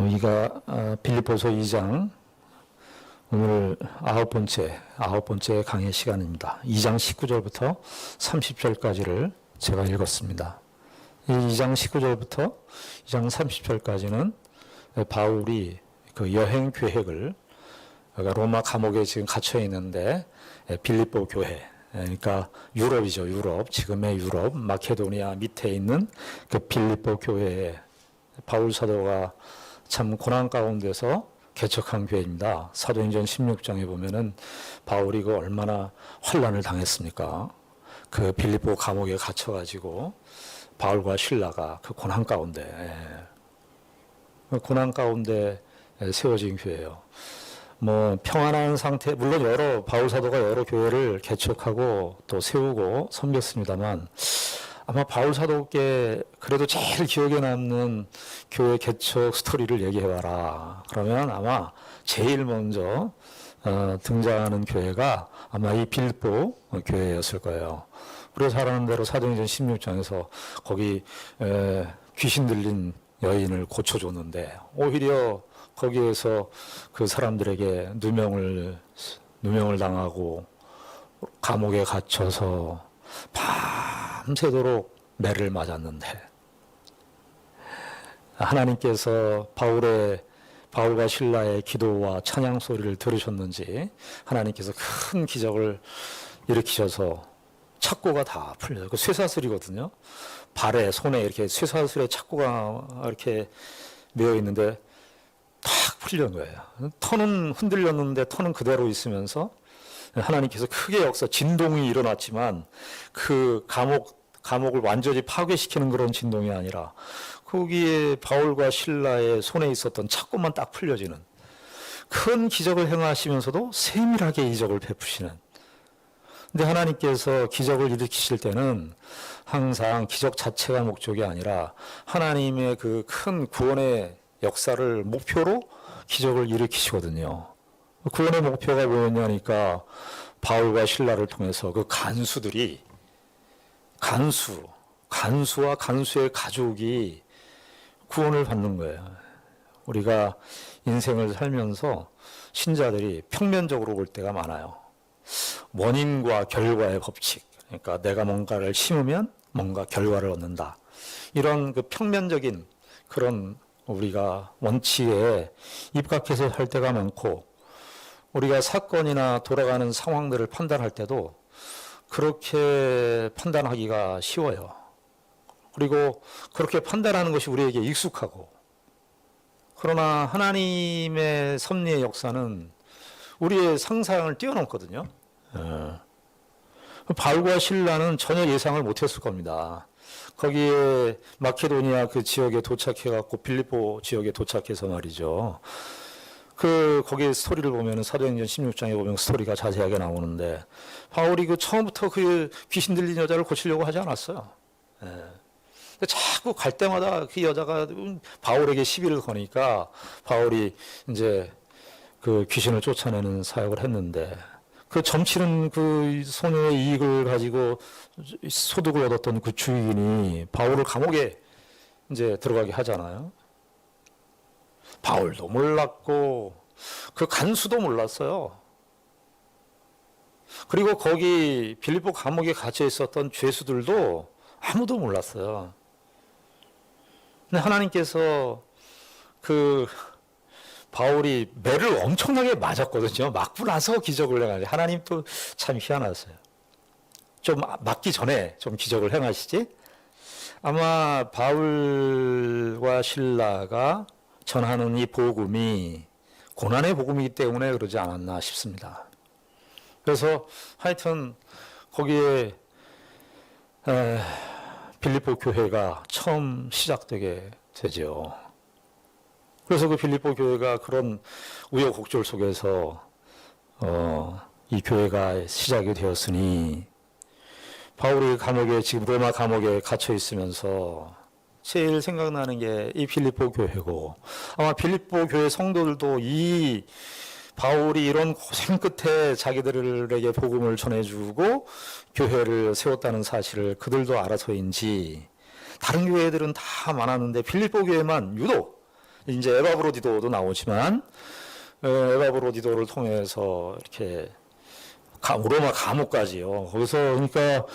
여기가 빌립보서 2장 오늘 아홉 번째 강의 시간입니다. 2장 19절부터 30절까지를 제가 읽었습니다. 이 2장 19절부터 2장 30절까지는 바울이 그 여행 계획을 로마 감옥에 지금 갇혀 있는데 빌립보 교회, 그러니까 유럽이죠. 지금의 유럽, 마케도니아 밑에 있는 그 빌립보 교회에 바울 사도가 참 고난 가운데서 개척한 교회입니다. 사도행전 16장에 보면은 바울이 그 얼마나 환난을 당했습니까? 그 빌립보 감옥에 갇혀가지고 바울과 실라가 그 고난 가운데 세워진 교회예요. 뭐 평안한 상태, 물론 바울 사도가 여러 교회를 개척하고 또 세우고 섬겼습니다만 아마 바울 사도께 그래도 제일 기억에 남는 교회 개척 스토리를 얘기해봐라. 그러면 아마 제일 먼저 등장하는 교회가 아마 이 빌립보 교회였을 거예요. 우리가 잘 아는 대로 사도행전 16장에서 거기 귀신 들린 여인을 고쳐줬는데 오히려 거기에서 그 사람들에게 누명을 당하고 감옥에 갇혀서 밤새도록 매를 맞았는데 하나님께서 바울과 실라의 기도와 찬양 소리를 들으셨는지 하나님께서 큰 기적을 일으키셔서 착고가 다 풀려요. 그 쇠사슬이거든요. 발에 손에 이렇게 쇠사슬에 착고가 이렇게 매어 있는데 탁 풀린 거예요. 터는 흔들렸는데 터는 그대로 있으면서 하나님께서 크게 진동이 일어났지만 그 감옥을 완전히 파괴시키는 그런 진동이 아니라 거기에 바울과 실라의 손에 있었던 착고만 딱 풀려지는 큰 기적을 행하시면서도 세밀하게 이적을 베푸시는. 근데 하나님께서 기적을 일으키실 때는 항상 기적 자체가 목적이 아니라 하나님의 그 큰 구원의 역사를 목표로 기적을 일으키시거든요. 구원의 목표가 뭐였냐니까 바울과 실라를 통해서 그 간수와 간수의 가족이 구원을 받는 거예요. 우리가 인생을 살면서 신자들이 평면적으로 볼 때가 많아요. 원인과 결과의 법칙, 그러니까 내가 뭔가를 심으면 뭔가 결과를 얻는다. 이런 그 평면적인 그런 우리가 원칙에 입각해서 살 때가 많고 우리가 사건이나 돌아가는 상황들을 판단할 때도 그렇게 판단하기가 쉬워요. 그리고 그렇게 판단하는 것이 우리에게 익숙하고, 그러나 하나님의 섭리의 역사는 우리의 상상을 뛰어넘거든요. 바울과 실라는 전혀 예상을 못했을 겁니다. 거기에 마케도니아 그 지역에 도착해갖고 빌립보 지역에 도착해서 말이죠. 거기에 스토리를 보면 사도행전 16장에 보면 스토리가 자세하게 나오는데 바울이 처음부터 그 귀신 들린 여자를 고치려고 하지 않았어요. 자꾸 갈 때마다 그 여자가 바울에게 시비를 거니까 바울이 이제 그 귀신을 쫓아내는 사역을 했는데 그 점치는 그 소녀의 이익을 가지고 소득을 얻었던 그 주인이 바울을 감옥에 이제 들어가게 하잖아요. 바울도 몰랐고 그 간수도 몰랐어요. 그리고 거기 빌립보 감옥에 갇혀 있었던 죄수들도 아무도 몰랐어요. 근데 하나님께서 바울이 매를 엄청나게 맞았거든요. 맞고 나서 기적을 행하지. 하나님도 참 희한하세요. 좀 맞기 전에 좀 기적을 행하시지. 아마 바울과 실라가 전하는 이 복음이 고난의 복음이기 때문에 그러지 않았나 싶습니다. 그래서 하여튼 거기에 빌립보 교회가 처음 시작되게 되죠. 그래서 그 빌립보 교회가 그런 우여곡절 속에서 이 교회가 시작이 되었으니 바울이 지금 로마 감옥에 갇혀 있으면서 제일 생각나는 게 이 빌립보 교회고, 아마 빌립보 교회 성도들도 이 바울이 이런 고생 끝에 자기들에게 복음을 전해주고 교회를 세웠다는 사실을 그들도 알아서인지 다른 교회들은 다 많았는데 빌립보 교회만 유독 이제 에바브로디도도 나오지만 에바브로디도를 통해서 이렇게 로마 감옥까지요. 거기서 그러니까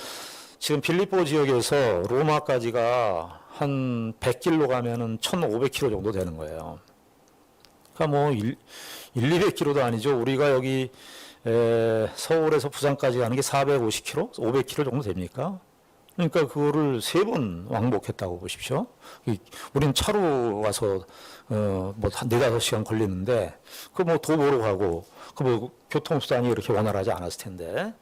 지금 빌립보 지역에서 로마까지가 한 100길로 가면은 1,500km 정도 되는 거예요. 그러니까 뭐 200km도 아니죠. 우리가 여기 서울에서 부산까지 가는 게 450km, 500km 정도 됩니까? 그러니까 그거를 3번 왕복했다고 보십시오. 우린 차로 와서 뭐 한 4-5시간 걸리는데 그 뭐 도보로 가고 그 뭐 교통수단이 이렇게 원활하지 않았을 텐데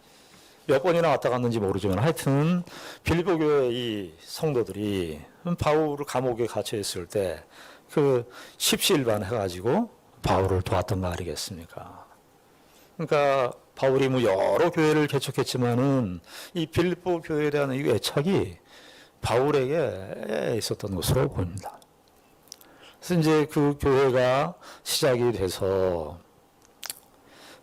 몇 번이나 왔다 갔는지 모르지만 하여튼 빌립보 교회 이 성도들이 바울을 감옥에 갇혀 있을 때 그 십시일반 해가지고 바울을 도왔던 거 아니겠습니까? 그러니까 바울이 뭐 여러 교회를 개척했지만은 이 빌립보 교회에 대한 이 애착이 바울에게 있었던 것으로 보입니다. 그래서 이제 그 교회가 시작이 돼서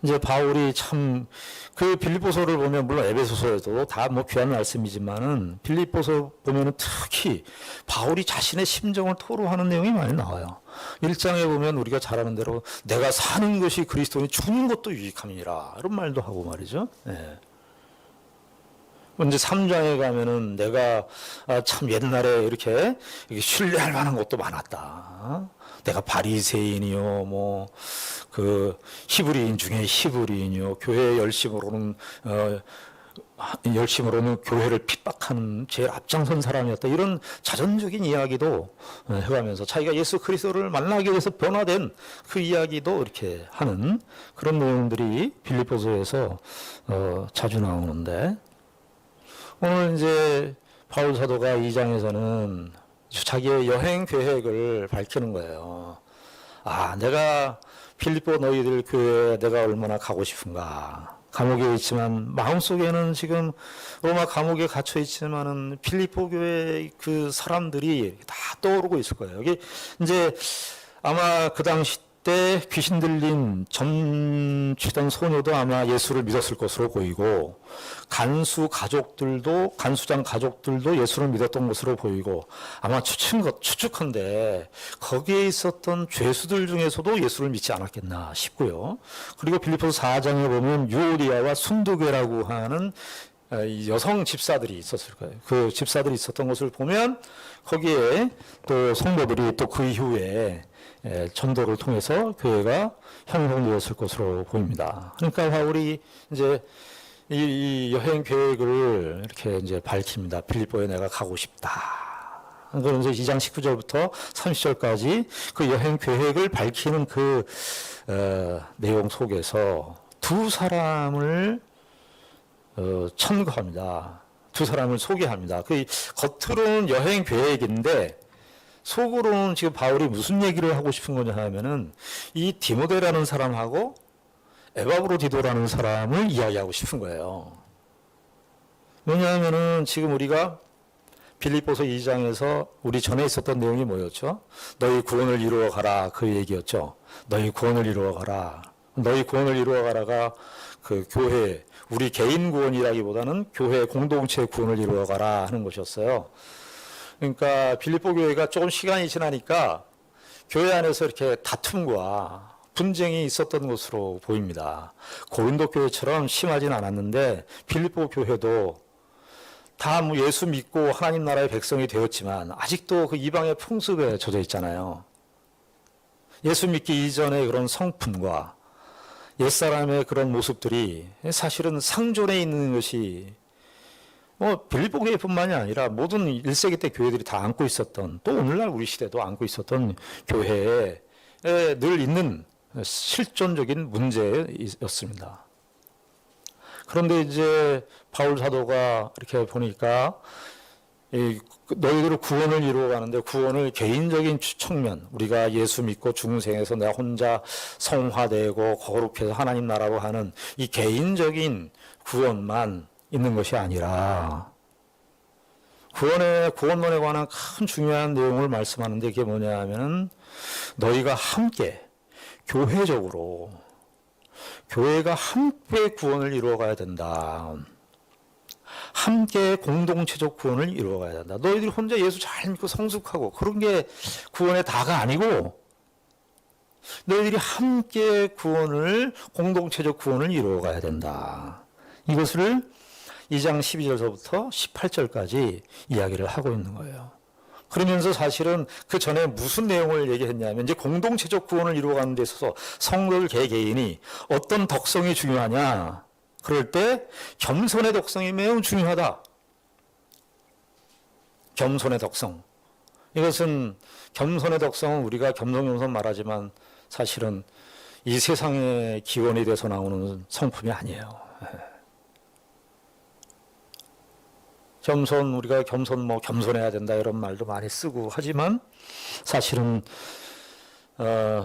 이제 바울이 참 그 빌립보서를 보면 물론 에베소서에도 다 뭐 귀한 말씀이지만은 빌립보서 보면은 특히 바울이 자신의 심정을 토로하는 내용이 많이 나와요. 1장에 보면 우리가 잘 아는 대로 내가 사는 것이 그리스도니 죽는 것도 유익함이라 이런 말도 하고 말이죠. 예. 이제 3장에 가면은 내가 참 옛날에 이렇게 신뢰할 만한 것도 많았다. 내가 바리새인이요, 뭐 그 히브리인 중에 히브리인이요, 교회 열심으로는 교회를 핍박하는 제일 앞장선 사람이었다. 이런 자전적인 이야기도 해가면서 자기가 예수 그리스도를 만나기 위해서 변화된 그 이야기도 이렇게 하는 그런 내용들이 빌립보서에서 자주 나오는데. 오늘 이제 바울 사도가 2장에서는 자기의 여행 계획을 밝히는 거예요. 내가 빌립보 너희들 교회에 내가 얼마나 가고 싶은가. 감옥에 있지만 마음속에는 지금 로마 감옥에 갇혀 있지만은 빌립보 교회 그 사람들이 다 떠오르고 있을 거예요. 여기 이제 아마 그 당시 때 귀신 들린 점치던 소녀도 아마 예수를 믿었을 것으로 보이고 간수장 가족들도 예수를 믿었던 것으로 보이고 아마 추측한데 거기에 있었던 죄수들 중에서도 예수를 믿지 않았겠나 싶고요. 그리고 빌립보서 4장에 보면 유오디아와 순두계라고 하는 여성 집사들이 있었을 거예요. 그 집사들이 있었던 것을 보면 거기에 또 성도들이 또 그 이후에 전도를 통해서 교회가 형성되었을 것으로 보입니다. 그러니까 바울이 이제 이 여행 계획을 이렇게 이제 밝힙니다. 빌립보에 내가 가고 싶다. 그래서 2장 19절부터 30절까지 그 여행 계획을 밝히는 그 내용 속에서 두 사람을 첨가합니다. 두 사람을 소개합니다. 그 겉으로는 여행 계획인데 속으로는 지금 바울이 무슨 얘기를 하고 싶은 거냐 하면은 이 디모데라는 사람하고 에바브로디도라는 사람을 이야기하고 싶은 거예요. 왜냐하면은 지금 우리가 빌립보서 2장에서 우리 전에 있었던 내용이 뭐였죠? 너희 구원을 이루어 가라 그 얘기였죠. 너희 구원을 이루어 가라. 너희 구원을 이루어 가라가 그 교회 우리 개인 구원이라기보다는 교회 공동체 구원을 이루어 가라 하는 것이었어요. 그러니까 빌립보 교회가 조금 시간이 지나니까 교회 안에서 이렇게 다툼과 분쟁이 있었던 것으로 보입니다. 고린도 교회처럼 심하진 않았는데 빌립보 교회도 다 뭐 예수 믿고 하나님 나라의 백성이 되었지만 아직도 그 이방의 풍습에 젖어 있잖아요. 예수 믿기 이전의 그런 성품과 옛사람의 그런 모습들이 사실은 상존해 있는 것이 빌립보 교회뿐만이 아니라 모든 1세기 때 교회들이 다 안고 있었던 또 오늘날 우리 시대도 안고 있었던 교회에 늘 있는 실존적인 문제였습니다. 그런데 이제 바울 사도가 이렇게 보니까 너희들은 구원을 이루어 가는데 구원을 개인적인 측면 우리가 예수 믿고 중생에서 내가 혼자 성화되고 거룩해서 하나님 나라로 하는 이 개인적인 구원만 있는 것이 아니라 구원론에 관한 큰 중요한 내용을 말씀하는데 이게 뭐냐 하면은 너희가 함께 교회가 함께 구원을 이루어 가야 된다. 함께 공동체적 구원을 이루어 가야 된다. 너희들이 혼자 예수 잘 믿고 성숙하고 그런 게 구원의 다가 아니고 너희들이 함께 구원을, 공동체적 구원을 이루어가야 된다. 이것을 2장 12절서부터 18절까지 이야기를 하고 있는 거예요. 그러면서 사실은 그 전에 무슨 내용을 얘기했냐면, 이제 공동체적 구원을 이루어가는 데 있어서 성도들 개개인이 어떤 덕성이 중요하냐. 그럴 때 겸손의 덕성이 매우 중요하다. 겸손의 덕성. 이것은 겸손의 덕성은 우리가 겸손 말하지만 사실은 이 세상의 기원이 돼서 나오는 성품이 아니에요. 겸손, 우리가 겸손해야 된다 이런 말도 많이 쓰고 하지만 사실은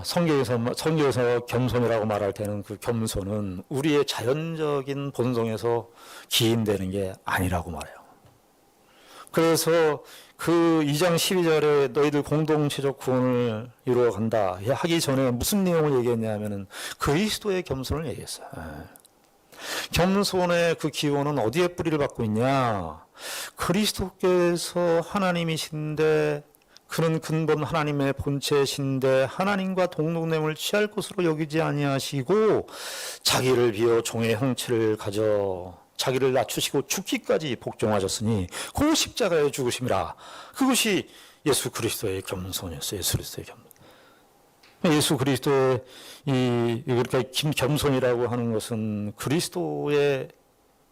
성경에서 겸손이라고 말할 때는 그 겸손은 우리의 자연적인 본성에서 기인되는 게 아니라고 말해요. 그래서 그 2장 12절에 너희들 공동체적 구원을 이루어 간다 하기 전에 무슨 내용을 얘기했냐면은 그리스도의 겸손을 얘기했어요. 겸손의 그 기원은 어디에 뿌리를 받고 있냐? 그리스도께서 하나님이신데 그는 근본 하나님의 본체이신데 하나님과 동등됨을 취할 것으로 여기지 아니하시고 자기를 비워 종의 형체를 가져 자기를 낮추시고 죽기까지 복종하셨으니 그 십자가의 죽으심이라. 그것이 예수 그리스도의 겸손이었어요. 예수 그리스도의 겸손. 예수 그리스도의 그러니까 겸손이라고 하는 것은 그리스도의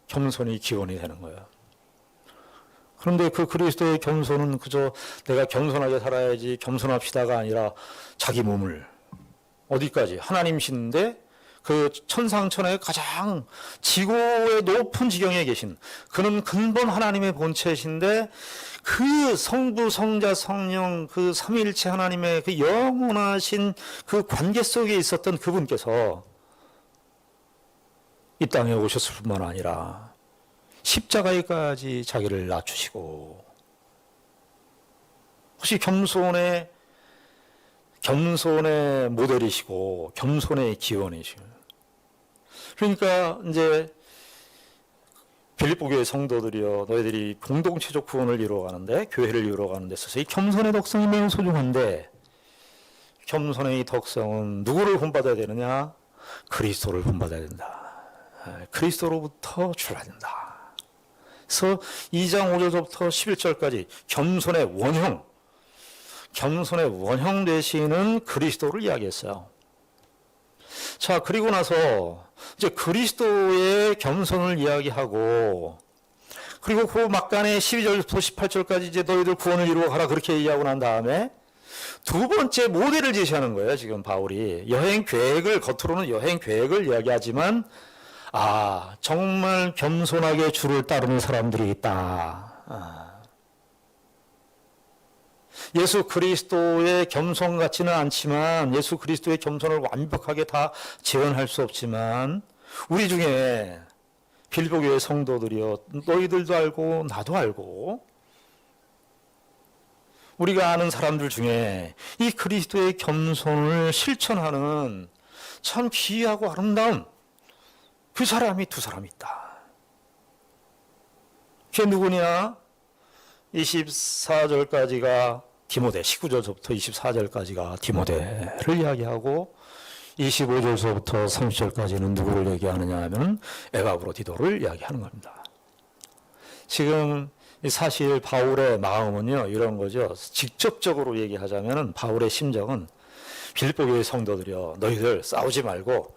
겸손이 기원이 되는 거예요. 그런데 그 그리스도의 겸손은 그저 내가 겸손하게 살아야지 겸손합시다가 아니라 자기 몸을 어디까지 하나님이신데 그 천상천하의 가장 지고의 높은 지경에 계신 그는 근본 하나님의 본체이신데 그 성부, 성자, 성령 그 삼위일체 하나님의 그 영원하신 그 관계 속에 있었던 그분께서 이 땅에 오셨을 뿐만 아니라 십자가에까지 자기를 낮추시고 혹시 겸손의 모델이시고 겸손의 기원이시고 그러니까 이제 빌립보 교회 성도들이여 너희들이 공동체적 구원을 이루어가는데 교회를 이루어가는 데 있어서 이 겸손의 덕성이 매우 소중한데 겸손의 이 덕성은 누구를 본받아야 되느냐? 그리스도를 본받아야 된다. 그리스도로부터 출발된다. 그래서 2장 5절부터 11절까지 겸손의 원형 되시는 그리스도를 이야기했어요. 자, 그리고 나서 이제 그리스도의 겸손을 이야기하고 그리고 그 막간에 12절부터 18절까지 이제 너희들 구원을 이루어 가라 그렇게 얘기하고 난 다음에 두 번째 모델을 제시하는 거예요. 지금 바울이 겉으로는 여행 계획을 이야기하지만 정말 겸손하게 주를 따르는 사람들이 있다. 예수 그리스도의 겸손 같지는 않지만 예수 그리스도의 겸손을 완벽하게 다 재현할 수 없지만 우리 중에 빌립보 교회 성도들이여 너희들도 알고 나도 알고 우리가 아는 사람들 중에 이 그리스도의 겸손을 실천하는 참 귀하고 아름다운 그 사람이 두 사람이 있다. 그게 누구냐? 24절까지가 디모데, 19절부터 24절까지가 디모데를 이야기하고 25절부터 30절까지는 누구를 얘기하느냐 하면 에바브로디도를 이야기하는 겁니다. 지금 사실 바울의 마음은요 이런 거죠. 직접적으로 얘기하자면 바울의 심정은 빌립보 교회 성도들이여 너희들 싸우지 말고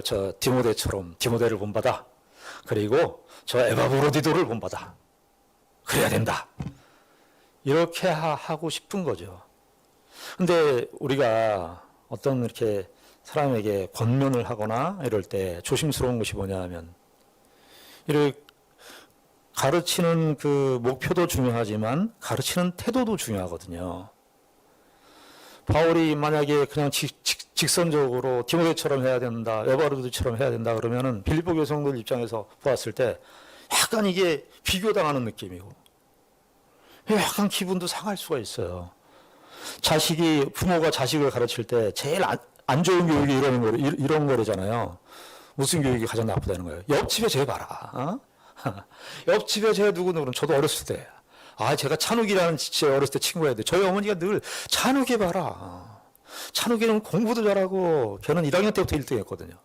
저 디모데를 본받아. 그리고 저 에바브로디도를 본받아. 그래야 된다. 이렇게 하고 싶은 거죠. 근데 우리가 어떤 이렇게 사람에게 권면을 하거나 이럴 때 조심스러운 것이 뭐냐 하면 이렇게 가르치는 그 목표도 중요하지만 가르치는 태도도 중요하거든요. 바울이 만약에 그냥 직선적으로 디모데처럼 해야 된다, 에바브로디처럼 해야 된다 그러면은 빌립보 교회 성도들 입장에서 보았을 때 약간 이게 비교당하는 느낌이고 약간 기분도 상할 수가 있어요. 부모가 자식을 가르칠 때 제일 안 좋은 교육이 이런 거래잖아요. 무슨 교육이 가장 나쁘다는 거예요. 옆집에 쟤 봐라. 옆집에 쟤 누구는 저도 어렸을 때 제가 찬욱이라는 제 어렸을 때 친구가 있는데 저희 어머니가 늘 찬욱이 봐라. 찬욱이는 공부도 잘하고 걔는 1학년 때부터 1등 했거든요.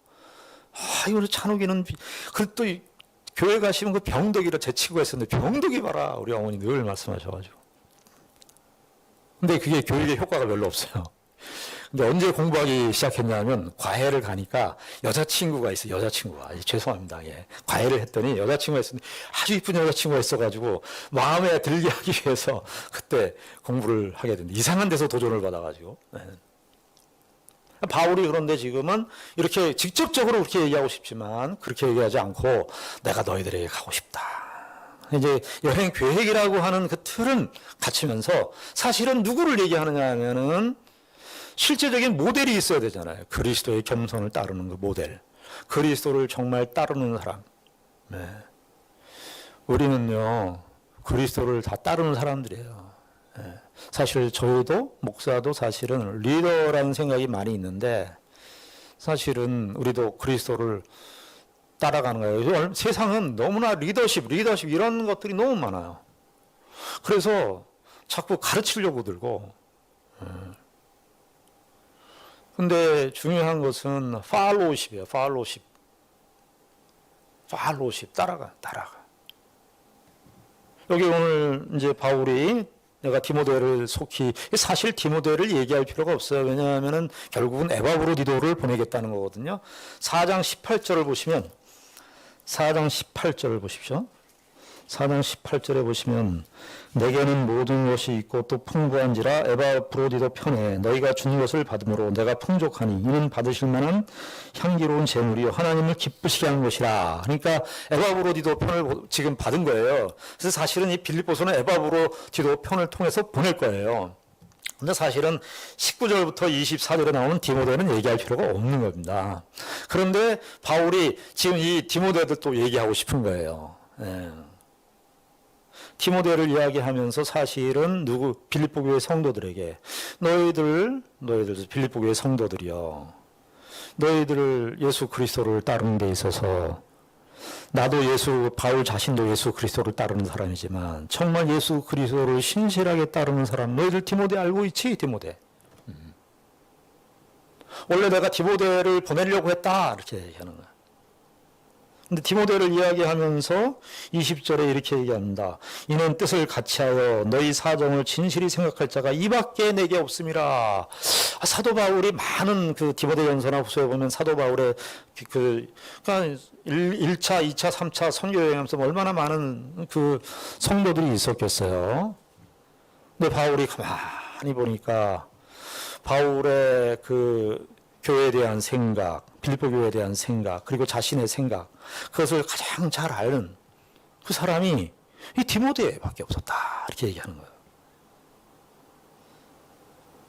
이거 찬욱이는 그리고 또 교회 가시면 그 병덕이라 제 친구가 있었는데 병덕이 봐라 우리 어머니 늘 말씀하셔가지고. 근데 그게 교육에 효과가 별로 없어요. 근데 언제 공부하기 시작했냐면 과외를 가니까 여자친구가 있어요. 여자친구가. 죄송합니다. 예. 과외를 했더니 여자친구가 있었는데 아주 이쁜 여자친구가 있어가지고 마음에 들게 하기 위해서 그때 공부를 하게 됐는데 이상한 데서 도전을 받아가지고. 네. 바울이 그런데 지금은 이렇게 직접적으로 그렇게 얘기하고 싶지만 그렇게 얘기하지 않고 내가 너희들에게 가고 싶다. 이제 여행 계획이라고 하는 그 틀은 갖추면서 사실은 누구를 얘기하느냐 하면은 실제적인 모델이 있어야 되잖아요. 그리스도의 겸손을 따르는 그 모델. 그리스도를 정말 따르는 사람. 네. 우리는요, 그리스도를 다 따르는 사람들이에요. 네. 사실 저희도, 목사도 사실은 리더라는 생각이 많이 있는데 사실은 우리도 그리스도를 따라가는 거예요. 세상은 너무나 리더십 이런 것들이 너무 많아요. 그래서 자꾸 가르치려고 들고 근데 중요한 것은 팔로우십이에요. 팔로우십. 따라가. 여기 오늘 이제 바울이 내가 디모데를 속히 사실 디모데를 얘기할 필요가 없어요. 왜냐하면은 결국은 에바브로디도를 보내겠다는 거거든요. 4장 18절을 보시면 4장 18절을 보십시오. 4장 18절에 보시면 내게는 모든 것이 있고 또 풍부한지라 에바브로디도 편에 너희가 주는 것을 받음으로 내가 풍족하니 이는 받으실 만한 향기로운 재물이요 하나님을 기쁘시게 하는 것이라. 그러니까 에바브로디도 편을 지금 받은 거예요. 그래서 사실은 이 빌립보서는 에바브로디도 편을 통해서 보낼 거예요. 근데 사실은 19절부터 24절에 나오는 디모데는 얘기할 필요가 없는 겁니다. 그런데 바울이 지금 이 디모데들 또 얘기하고 싶은 거예요. 예. 디모데를 이야기하면서 사실은 빌립보 교회 성도들에게 너희들 빌립보 교회 성도들이여 너희들 예수 그리스도를 따르는 데 있어서 나도 바울 자신도 예수 그리스도를 따르는 사람이지만 정말 예수 그리스도를 신실하게 따르는 사람 너희들 디모데 알고 있지? 디모데 원래 내가 디모데를 보내려고 했다 이렇게 얘기하는 거야. 근데 디모데를 이야기하면서 20절에 이렇게 얘기합니다. 이는 뜻을 같이하여 너희 사정을 진실히 생각할 자가 이밖에 내게 없음이라. 사도 바울이 많은 그 디모데전서나 후서에 보면 사도 바울의 그러니까 1차, 2차, 3차 선교 여행하면서 얼마나 많은 그 성도들이 있었겠어요. 근데 바울이 가만히 보니까 바울의 그 교회에 대한 생각, 빌립보 교회에 대한 생각, 그리고 자신의 생각, 그것을 가장 잘 아는 그 사람이 이 디모데밖에 없었다. 이렇게 얘기하는 거예요.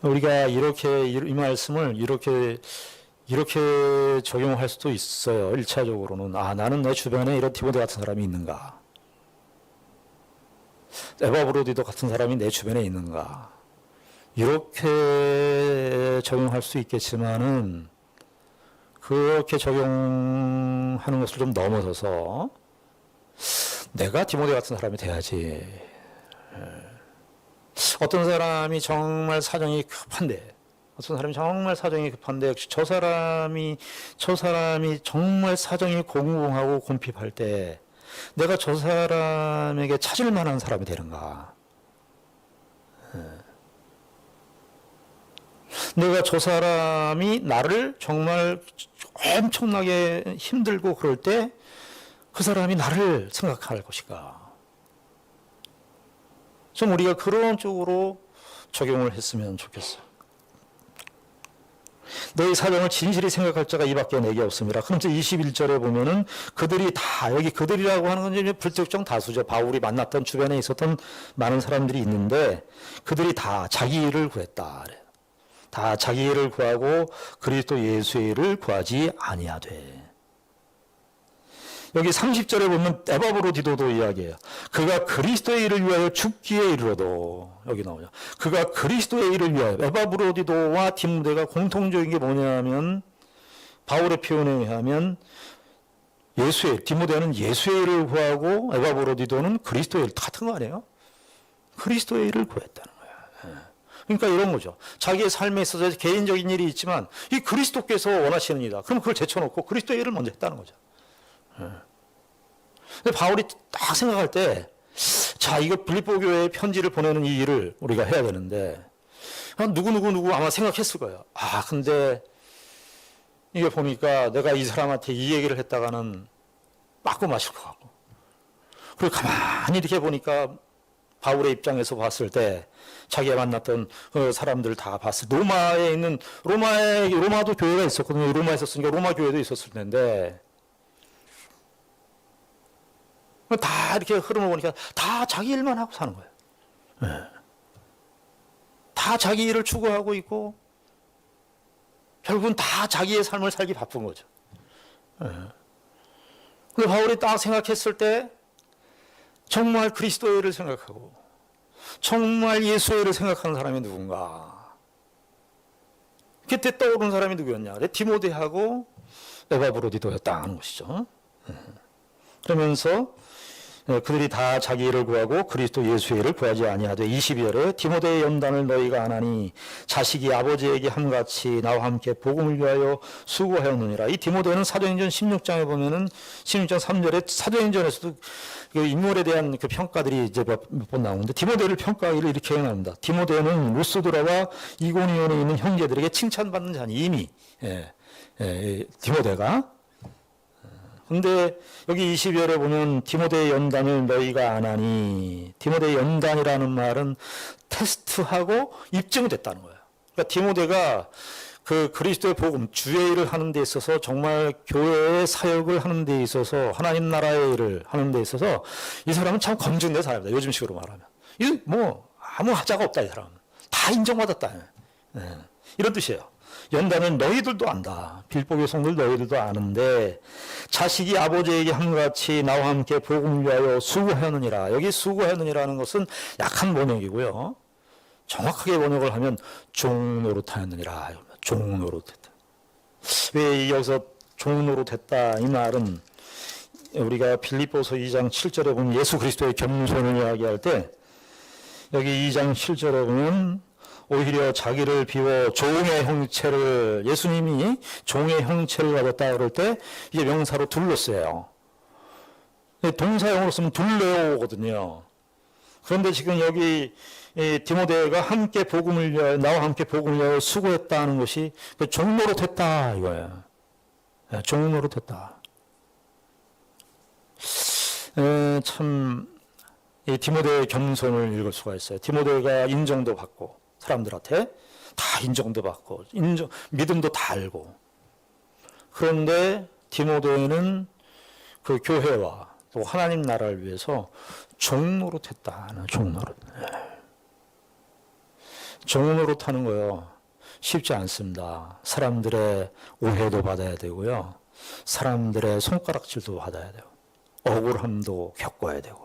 우리가 이 말씀을 이렇게 적용할 수도 있어요. 1차적으로는 나는 내 주변에 이런 디모데 같은 사람이 있는가? 에바브로디도 같은 사람이 내 주변에 있는가? 이렇게 적용할 수 있겠지만은 그렇게 적용하는 것을 좀 넘어서서 내가 디모데 같은 사람이 돼야지. 어떤 사람이 정말 사정이 급한데 저 사람이 정말 사정이 공공하고 곤핍할 때 내가 저 사람에게 찾을 만한 사람이 되는가? 내가 저 사람이 나를 정말 엄청나게 힘들고 그럴 때 그 사람이 나를 생각할 것인가? 좀 우리가 그런 쪽으로 적용을 했으면 좋겠어요. 너희 사정을 진실히 생각할 자가 이밖에 내게 없습니다. 그럼 21절에 보면은 그들이 다, 여기 그들이라고 하는 건 이제 불특정 다수죠. 바울이 만났던 주변에 있었던 많은 사람들이 있는데 그들이 다 자기 일을 구했다. 다 자기 일을 구하고 그리스도 예수의 일을 구하지 아니하되. 여기 30절에 보면 에바브로디도도 이야기해요. 그가 그리스도의 일을 위하여 죽기에 이르러도 여기 나오죠. 그가 그리스도의 일을 위하여. 에바브로디도와 디모데가 공통적인 게 뭐냐면 바울의 표현에 의하면 디모데는 예수의 일을 구하고 에바브로디도는 그리스도의 일 같은 거 아니에요? 그리스도의 일을 구했다는 거야. 그러니까 이런 거죠. 자기의 삶에 있어서 개인적인 일이 있지만 이 그리스도께서 원하시는 일이다. 그럼 그걸 제쳐놓고 그리스도의 일을 먼저 했다는 거죠. 근데 바울이 딱 생각할 때, 자, 이거 빌립보 교회에 편지를 보내는 이 일을 우리가 해야 되는데, 누구 아마 생각했을 거예요. 아, 근데 이게 보니까 내가 이 사람한테 이 얘기를 했다가는 맞고 마실 것 같고. 그리고 가만히 이렇게 보니까 바울의 입장에서 봤을 때 자기가 만났던 그 사람들 다 봤을 때 로마에 있는 로마도 교회가 있었거든요. 로마에 있었으니까 로마 교회도 있었을 텐데 다 이렇게 흐름을 보니까 다 자기 일만 하고 사는 거예요. 네. 다 자기 일을 추구하고 있고 결국은 다 자기의 삶을 살기 바쁜 거죠. 근데 바울이 딱 생각했을 때 정말 그리스도의 일을 생각하고 정말 예수의 일을 생각하는 사람이 누군가. 그때 떠오른 사람이 누구였냐? 디모데하고 에바브로디도였다 하는 것이죠. 그러면서 그들이 다 자기 일을 구하고 그리스도 예수의 일을 구하지 아니하되 22절에 디모데의 연단을 너희가 안 하니 자식이 아버지에게 함같이 나와 함께 복음을 위하여 수고하였느니라. 이 디모데는 사도행전 16장에 보면은 16장 3절에 사도행전에서도 그 인물에 대한 그 평가들이 이제 몇 번 나오는데 디모데를 평가하기를 이렇게 나옵니다. 디모데는 루스드라와 이고니온에 있는 형제들에게 칭찬받는 자니 이미 디모데가. 근데 여기 20절에 보면 디모데의 연단을 너희가 안 하니, 디모데의 연단이라는 말은 테스트하고 입증됐다는 거예요. 그러니까 디모데가 그 그리스도의 복음, 주의 일을 하는 데 있어서 정말 교회의 사역을 하는 데 있어서 하나님 나라의 일을 하는 데 있어서 이 사람은 참 검증된 사람이다. 요즘식으로 말하면. 이 뭐 아무 하자가 없다. 이 사람은. 다 인정받았다. 이런 뜻이에요. 연단은 너희들도 안다. 빌보교 성들 너희들도 아는데 자식이 아버지에게 함같이 나와 함께 복음을 위하여 수고하느니라. 여기 수고하느니라는 것은 약한 번역이고요. 정확하게 번역을 하면 종노릇하였느니라. 종노릇했다. 왜 여기서 종노릇했다 이 말은 우리가 빌립보서 2장 7절에 보면 예수 그리스도의 겸손을 이야기할 때 여기 2장 7절에 보면 오히려 자기를 비워 종의 형체를, 예수님이 종의 형체를 가졌다 그럴 때 이게 명사로 둘렀어요. 동사형으로 쓰면 둘레오거든요. 그런데 지금 여기 디모데가 함께 복음을 위하여, 나와 함께 복음을 위하여 수고했다는 것이 종노릇했다 이거예요. 종노릇했다. 참 이 디모데의 겸손을 읽을 수가 있어요. 디모데가 인정도 받고 사람들한테 다 인정도 받고 믿음도 다 알고. 그런데 디모데는 그 교회와 또 하나님 나라를 위해서 종노릇했다. 종노릇. 종노릇하는 거요. 쉽지 않습니다. 사람들의 오해도 받아야 되고요. 사람들의 손가락질도 받아야 되고 억울함도 겪어야 되고.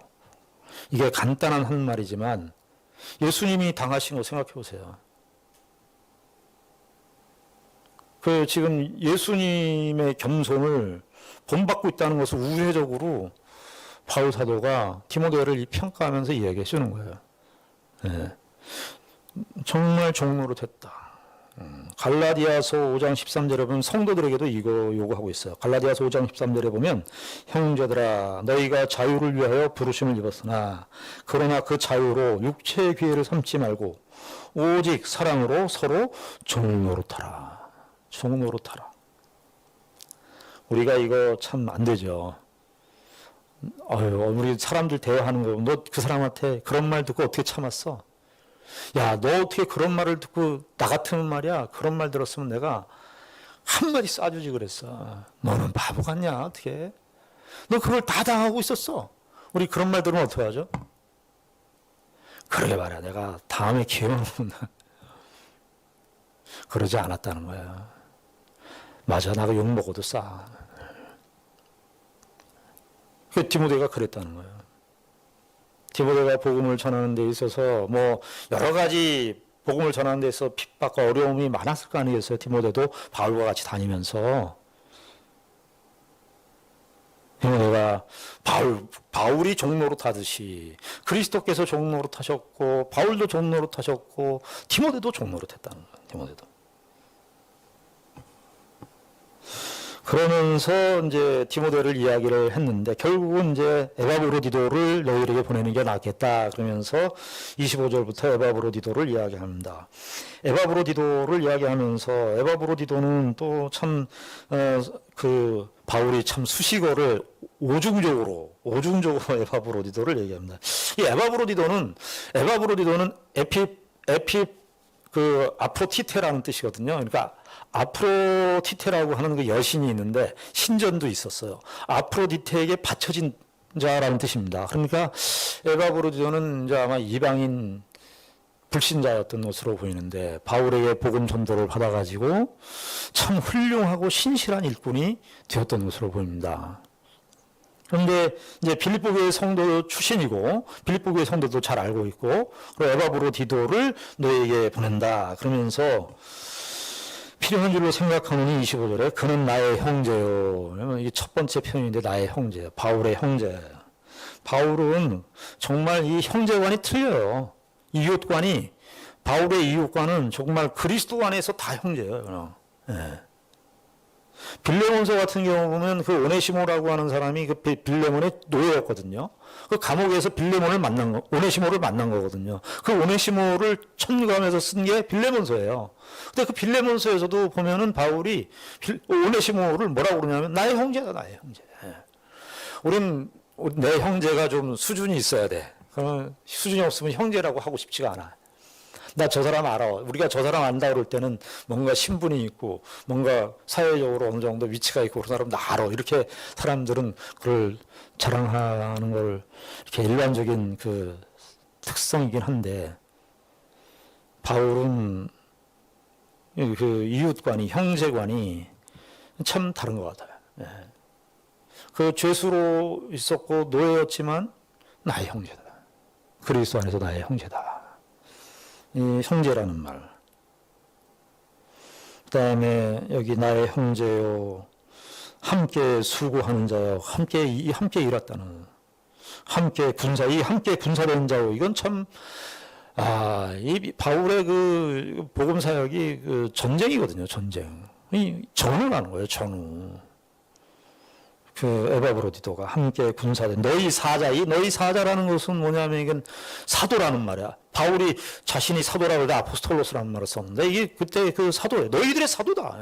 이게 간단한 한 말이지만 예수님이 당하신 거 생각해 보세요. 그 지금 예수님의 겸손을 본받고 있다는 것을 우회적으로 바울 사도가 디모데를 평가하면서 이야기해 주는 거예요. 네. 정말 종노릇했다. 갈라디아서 5장 13절에 보면 성도들에게도 이거 요구하고 있어요. 갈라디아서 5장 13절에 보면 형제들아 너희가 자유를 위하여 부르심을 입었으나 그러나 그 자유로 육체의 기회를 삼지 말고 오직 사랑으로 서로 종노릇하라. 종노릇하라. 우리가 이거 참 안 되죠. 우리 사람들 대화하는 거, 너 그 사람한테 그런 말 듣고 어떻게 참았어? 야, 너 어떻게 그런 말을 듣고, 나 같으면 말이야, 그런 말 들었으면 내가 한마디 쏴주지 그랬어. 너는 바보 같냐, 어떻게? 너 그걸 다 당하고 있었어. 우리 그런 말 들으면 어떻게 하죠? 그러게 말이야, 내가 다음에 기회만 오면 그러지 않았다는 거야. 맞아, 나가 욕 먹어도 싸. 그 디모데가 그랬다는 거예요. 디모데가 복음을 전하는 데 있어서 뭐 여러 가지 복음을 전하는 데 있어서 핍박과 어려움이 많았을 거 아니겠어요. 디모데도 바울과 같이 다니면서. 내가 바울이 종노릇 하듯이 그리스도께서 종노릇 하셨고 바울도 종노릇 하셨고 디모데도 종노릇 했다는 거예요. 디모데도. 그러면서 이제 디모데를 이야기를 했는데 결국은 이제 에바브로디도를 너희에게 보내는 게 낫겠다 그러면서 25절부터 에바브로디도를 이야기합니다. 에바브로디도를 이야기하면서 에바브로디도는 또 참 그 바울이 참 수식어를 오중적으로 에바브로디도를 얘기합니다. 이 에바브로디도는 그 아프로티테라는 뜻이거든요. 그러니까 아프로디테라고 하는 그 여신이 있는데 신전도 있었어요. 아프로디테에게 바쳐진 자라는 뜻입니다. 그러니까 에바브로디도는 이제 아마 이방인 불신자였던 것으로 보이는데 바울에게 복음 전도를 받아가지고 참 훌륭하고 신실한 일꾼이 되었던 것으로 보입니다. 그런데 이제 빌립보 교회 성도 출신이고 빌립보 교회 성도도 잘 알고 있고 그리고 에바브로디도를 너에게 보낸다 그러면서 필요한 줄로 생각하노니 25절에 그는 나의 형제요. 이게 첫 번째 표현인데 나의 형제, 바울의 형제. 바울은 정말 이 형제관이 틀려요. 이웃관이 바울의 이웃관은 정말 그리스도 안에서 다 형제예요. 예. 빌레몬서 같은 경우 보면 그 오네시모라고 하는 사람이 그 빌레몬의 노예였거든요. 그 감옥에서 오네시모를 만난 거거든요. 그 오네시모를 천감해서 쓴 게 빌레몬서예요. 근데 그 빌레몬서에서도 보면은 바울이 오네시모를 뭐라고 그러냐면 나의 형제다, 나의 형제. 우린 내 형제가 좀 수준이 있어야 돼. 그러면 수준이 없으면 형제라고 하고 싶지가 않아. 나 저 사람 알아. 우리가 저 사람 안다 그럴 때는 뭔가 신분이 있고 뭔가 사회적으로 어느 정도 위치가 있고 그런 사람 나 알아. 이렇게 사람들은 그걸 자랑하는 걸 이렇게 일반적인 그 특성이긴 한데 바울은 그 이웃관이 형제관이 참 다른 것 같아요. 예. 그 죄수로 있었고 노예였지만 나의 형제다. 그리스도 안에서 나의 형제다. 이 형제라는 말. 그 다음에 여기 나의 형제요. 함께 수고하는 자요. 함께 일했다는. 함께 군사된 자요. 이건 참, 이 바울의 그 복음 사역이 그 전쟁이거든요. 전쟁. 이 전우라는 거예요. 전우. 그 에바브로디도가 함께 군사된 너희 사자. 이 너희 사자라는 것은 뭐냐면 이건 사도라는 말이야. 바울이 자신이 사도라고 해서 아포스톨로스라는 말을 썼는데 이게 그때 그 사도예요. 너희들의 사도다.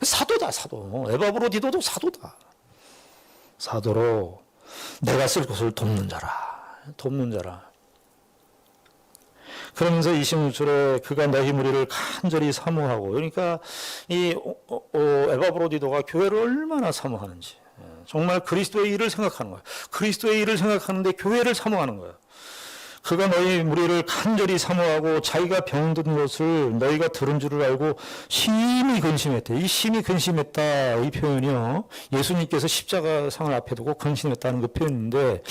사도다, 사도. 에바브로디도도 사도다. 사도로 내가 쓸 것을 돕는 자라. 그러면서 26절에 그가 너희 무리를 간절히 사모하고 그러니까 이 에바브로디도가 교회를 얼마나 사모하는지 정말 그리스도의 일을 생각하는 거예요. 그리스도의 일을 생각하는데 교회를 사모하는 거예요. 그가 너희 무리를 간절히 사모하고 자기가 병든 것을 너희가 들은 줄을 알고 심히 근심했대. 이 심히 근심했다 이 표현이요. 예수님께서 십자가상을 앞에 두고 근심했다는 그 표현인데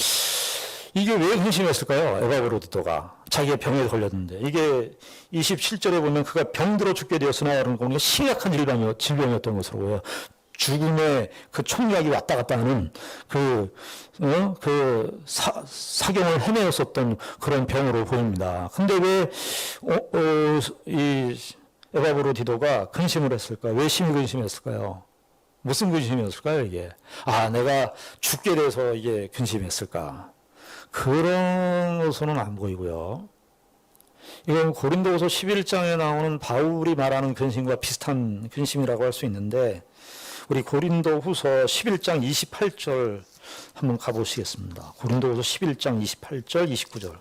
이게 왜 근심했을까요? 에바브로디도가 자기가 병에 걸렸는데 이게 27절에 보면 그가 병들어 죽게 되었으나 라는 거는 심각한 질병이었던 것으로 보여요. 죽음의 그 총력이 왔다 갔다 하는 사경을 헤매었었던 그런 병으로 보입니다. 근데 왜, 이 에바브로디도가 근심을 했을까? 왜 심히 근심했을까요? 무슨 근심이었을까요, 이게? 내가 죽게 돼서 이게 근심했을까? 그런 것은 안 보이고요. 이건 고린도후서 11장에 나오는 바울이 말하는 근심과 비슷한 근심이라고 할 수 있는데 우리 고린도후서 11장 28절 한번 가보시겠습니다. 고린도후서 11장 28절 29절.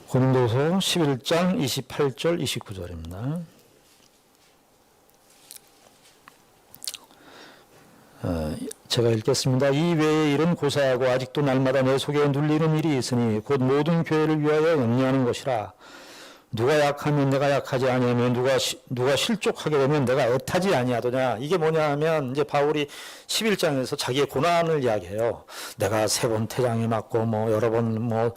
고린도후서 11장 28절 29절입니다. 제가 읽겠습니다. 이 외의 일은 고사하고 아직도 날마다 내 속에 눌리는 일이 있으니 곧 모든 교회를 위하여 염려하는 것이라. 누가 약하면 내가 약하지 아니하면 누가 실족하게 되면 내가 애타지 아니하더냐. 이게 뭐냐 하면 이제 바울이 11장에서 자기의 고난을 이야기해요. 내가 3번 태장에 맞고 여러 번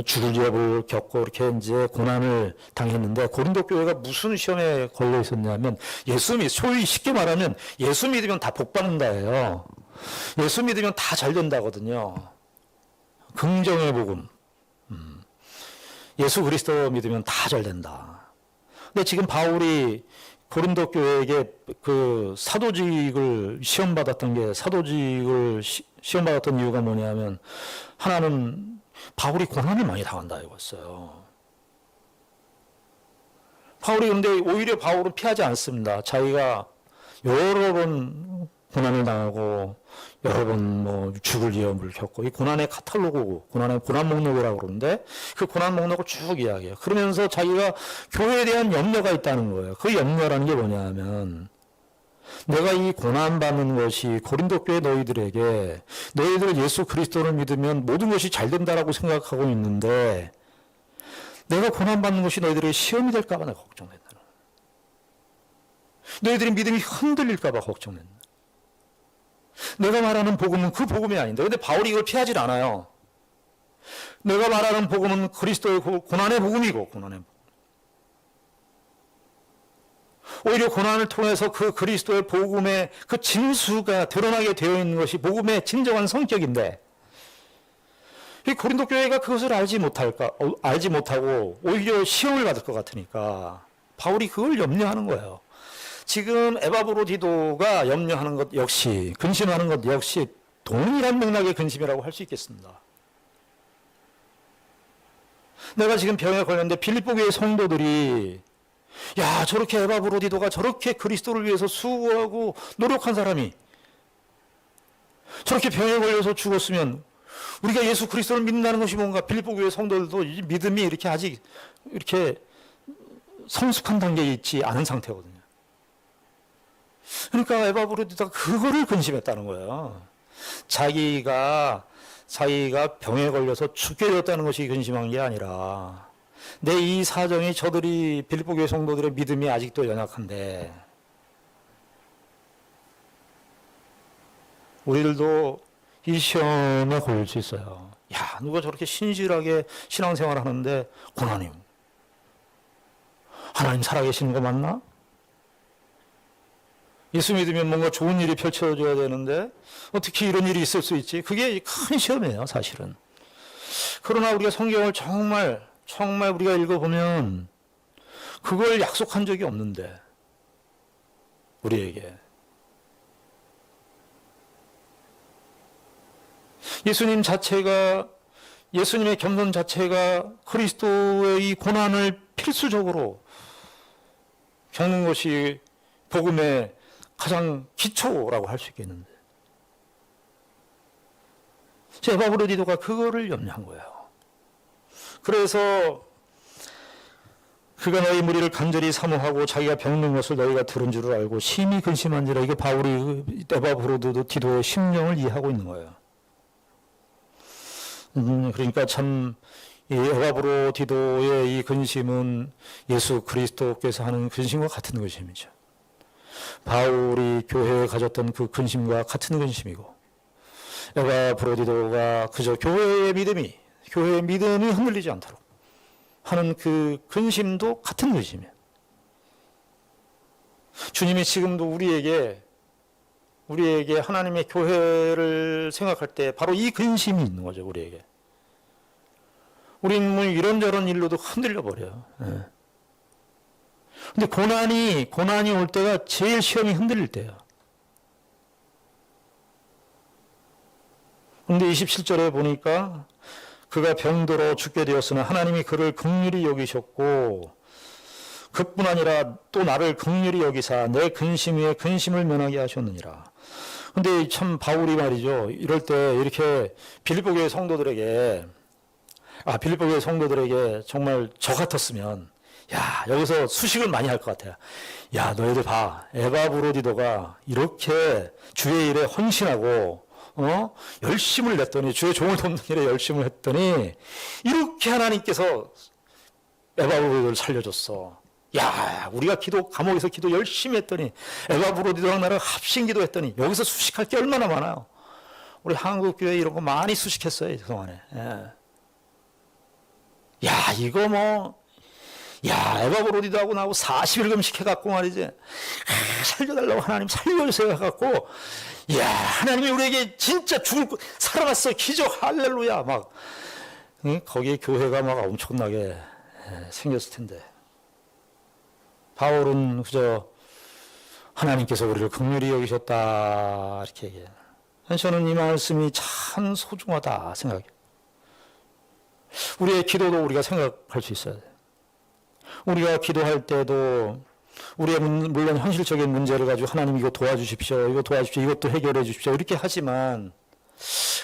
죽을 위협을 겪고 이렇게 이제 고난을 당했는데 고린도 교회가 무슨 시험에 걸려 있었냐면 소위 쉽게 말하면 예수 믿으면 다 복 받는다예요. 예수 믿으면 다 잘 된다거든요. 긍정의 복음. 예수 그리스도 믿으면 다 잘 된다. 근데 지금 바울이 고린도 교회에게 그 사도직을 시험받았던 시험받았던 이유가 뭐냐면 하나는 바울이 고난을 많이 당한다 이거였어요. 근데 오히려 바울은 피하지 않습니다. 자기가 여러 번 고난을 당하고 여러 번 죽을 위험을 겪고 이 고난의 카탈로그, 고난 목록이라고 그러는데 그 고난 목록을 쭉 이야기해요. 그러면서 자기가 교회에 대한 염려가 있다는 거예요. 그 염려라는 게 뭐냐면 내가 이 고난받는 것이 고린도 교회 너희들에게 너희들 예수 그리스도를 믿으면 모든 것이 잘 된다라고 생각하고 있는데 내가 고난받는 것이 너희들에게 시험이 될까 봐 내가 걱정된다는 거예요. 너희들의 믿음이 흔들릴까 봐 걱정된다. 내가 말하는 복음은 그 복음이 아닌데 근데 바울이 이걸 피하질 않아요. 내가 말하는 복음은 그리스도의 고난의 복음이고 고난의 복음. 오히려 고난을 통해서 그 그리스도의 복음의 그 진수가 드러나게 되어 있는 것이 복음의 진정한 성격인데 이 고린도 교회가 그것을 알지 못하고 오히려 시험을 받을 것 같으니까 바울이 그걸 염려하는 거예요. 지금 에바브로디도가 염려하는 것 역시 근심하는 것 역시 동일한 맥락의 근심이라고 할 수 있겠습니다. 내가 지금 병에 걸렸는데 빌립보 교회 성도들이 야 저렇게 에바브로디도가 저렇게 그리스도를 위해서 수고하고 노력한 사람이 저렇게 병에 걸려서 죽었으면 우리가 예수 그리스도를 믿는다는 것이 뭔가 빌립보 교회 성도들도 믿음이 이렇게 아직 이렇게 성숙한 단계에 있지 않은 상태거든요. 그러니까 에바브로디도가 그거를 근심했다는 거예요. 자기가 병에 걸려서 죽게 되었다는 것이 근심한 게 아니라 내 이 사정이 저들이 빌립보 교회 성도들의 믿음이 아직도 연약한데 우리들도 이 시험에 걸릴 수 있어요. 야, 누가 저렇게 신실하게 신앙생활 하는데 고난이 하나님 살아계시는 거 맞나? 예수 믿으면 뭔가 좋은 일이 펼쳐져야 되는데 어떻게 이런 일이 있을 수 있지? 그게 큰 시험이에요, 사실은. 그러나 우리가 성경을 정말 우리가 읽어보면 그걸 약속한 적이 없는데 우리에게 예수님의 겸손 자체가 그리스도의 이 고난을 필수적으로 겪는 것이 복음의 가장 기초라고 할 수 있겠는데 에바브로디도가 그거를 염려한 거예요. 그래서 그가 너희 무리를 간절히 사모하고 자기가 병든 것을 너희가 들은 줄을 알고 심히 근심한지라. 이게 바울이 에바브로디도의 심령을 이해하고 있는 거예요. 그러니까 참 이 에바브로디도의 이 근심은 예수 그리스도께서 하는 근심과 같은 근심이죠. 바울이 교회에 가졌던 그 근심과 같은 근심이고 에바브로디도가 그저 교회의 믿음이 흔들리지 않도록 하는 그 근심도 같은 근심이에요. 주님이 지금도 우리에게 하나님의 교회를 생각할 때 바로 이 근심이 있는 거죠. 우리에게. 우리는 뭐 이런저런 일로도 흔들려 버려요. 근데 고난이 올 때가 제일 시험이 흔들릴 때예요. 근데 27절에 보니까 그가 병들어 죽게 되었으나 하나님이 그를 긍휼히 여기셨고 그뿐 아니라 또 나를 긍휼히 여기사 내 근심 위에 근심을 면하게 하셨느니라. 근데 참 바울이 말이죠. 이럴 때 이렇게 빌립보 교회 성도들에게 정말 저 같았으면 야, 여기서 수식을 많이 할 것 같아요. 야, 너희들 봐. 에바브로디도가 이렇게 주의 일에 헌신하고 열심을 냈더니 주의 종을 돕는 일에 열심을 했더니 이렇게 하나님께서 에바브로디도를 살려줬어. 야, 우리가 감옥에서 기도 열심히 했더니 에바브로디도랑 나랑 합심 기도했더니 여기서 수식할 게 얼마나 많아요. 우리 한국 교회 이런 거 많이 수식했어요, 그동안에. 예. 야, 이거 뭐, 야, 에바브로디도 하고 나하고 40일 금식해갖고 말이지. 살려달라고 하나님 살려주세요 해갖고, 야, 하나님이 우리에게 진짜 살아났어. 기적, 할렐루야. 막, 거기에 교회가 막 엄청나게 생겼을 텐데. 바울은 그저 하나님께서 우리를 긍휼히 여기셨다. 이렇게 얘기해요. 저는 이 말씀이 참 소중하다 생각해요. 우리의 기도도 우리가 생각할 수 있어야 돼요. 우리가 기도할 때도 우리의 물론 현실적인 문제를 가지고 하나님 이거 도와주십시오. 이거 도와주십시오. 이것도 해결해 주십시오. 이렇게 하지만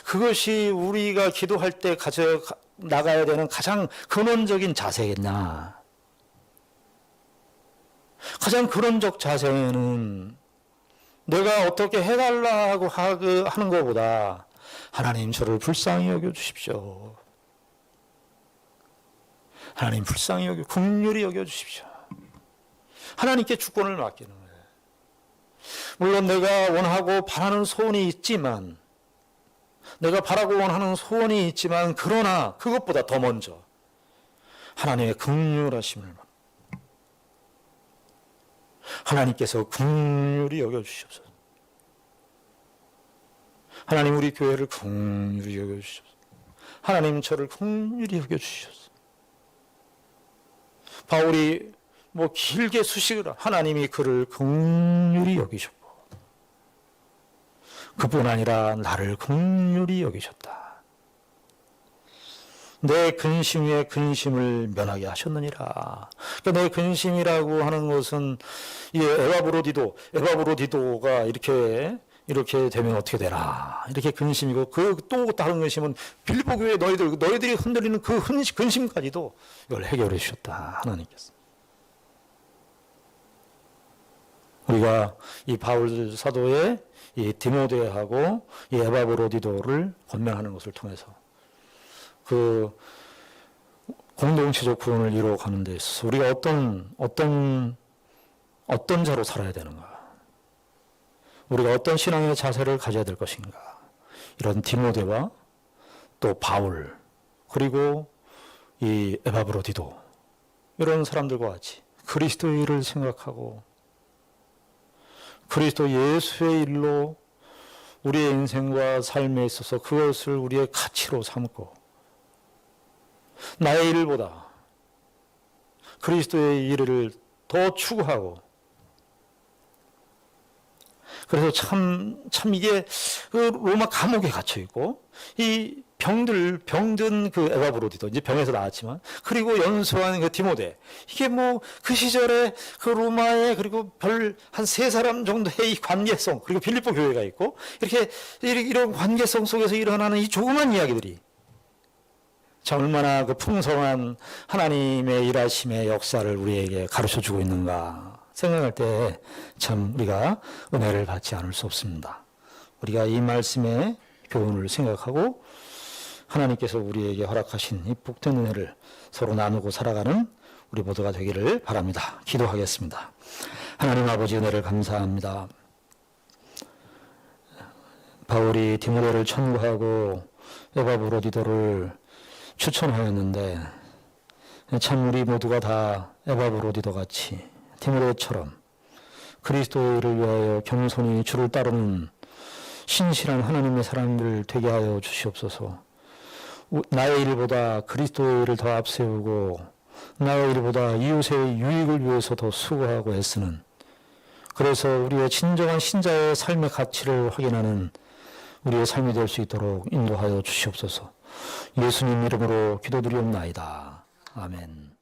그것이 우리가 기도할 때 가져 나가야 되는 가장 근원적인 자세겠냐. 가장 근원적 자세는 내가 어떻게 해달라고 하는 것보다 하나님 저를 불쌍히 여겨주십시오. 하나님 불쌍히 긍휼히 여겨주십시오. 하나님께 주권을 맡기는 거예요. 물론 내가 원하고 바라는 소원이 있지만 내가 바라고 원하는 소원이 있지만 그러나 그것보다 더 먼저 하나님의 긍휼하심을 하나님께서 긍휼히 여겨주시옵소서. 하나님 우리 교회를 긍휼히 여겨주시옵소서. 하나님 저를 긍휼히 여겨주시옵소서. 바울이 뭐 길게 수식을 하나님이 그를 긍휼히 여기셨고 그뿐 아니라 나를 긍휼히 여기셨다. 내 근심 위에 근심을 면하게 하셨느니라. 그러니까 내 근심이라고 하는 것은 이 에바브로디도가 이렇게 되면 어떻게 되나 이렇게 근심이고 그 또 다른 근심은 빌립보 교회 너희들이 흔들리는 그 근심까지도 이걸 해결해 주셨다. 하나님께서. 우리가 이 바울 사도의 이 디모데하고 이 에바브로디도를 권면하는 것을 통해서 그 공동체적 구원을 이루어가는 데 있어서 우리가 어떤 자로 살아야 되는가? 우리가 어떤 신앙의 자세를 가져야 될 것인가? 이런 디모데와 또 바울 그리고 이 에바브로디도 이런 사람들과 같이 그리스도의 일을 생각하고 그리스도 예수의 일로 우리의 인생과 삶에 있어서 그것을 우리의 가치로 삼고 나의 일보다 그리스도의 일을 더 추구하고 그래서 참 이게 그 로마 감옥에 갇혀 있고 이 병든 그 에바브로디도 이제 병에서 나왔지만 그리고 연소한 그 디모데 이게 뭐 그 시절에 그 로마에 그리고 별 한 세 사람 정도의 이 관계성 그리고 빌립보 교회가 있고 이런 관계성 속에서 일어나는 이 조그만 이야기들이 참 얼마나 그 풍성한 하나님의 일하심의 역사를 우리에게 가르쳐 주고 있는가 생각할 때 참 우리가 은혜를 받지 않을 수 없습니다. 우리가 이 말씀의 교훈을 생각하고 하나님께서 우리에게 허락하신 이 복된 은혜를 서로 나누고 살아가는 우리 모두가 되기를 바랍니다. 기도하겠습니다. 하나님 아버지 은혜를 감사합니다. 바울이 디모데를 천구하고 에바브로디도를 추천하였는데 참 우리 모두가 다 에바브로디도 같이 디모데처럼 그리스도의 일을 위하여 겸손히 주를 따르는 신실한 하나님의 사람들 되게 하여 주시옵소서. 나의 일보다 그리스도의 일을 더 앞세우고 나의 일보다 이웃의 유익을 위해서 더 수고하고 애쓰는 그래서 우리의 진정한 신자의 삶의 가치를 확인하는 우리의 삶이 될 수 있도록 인도하여 주시옵소서. 예수님 이름으로 기도드리옵나이다. 아멘.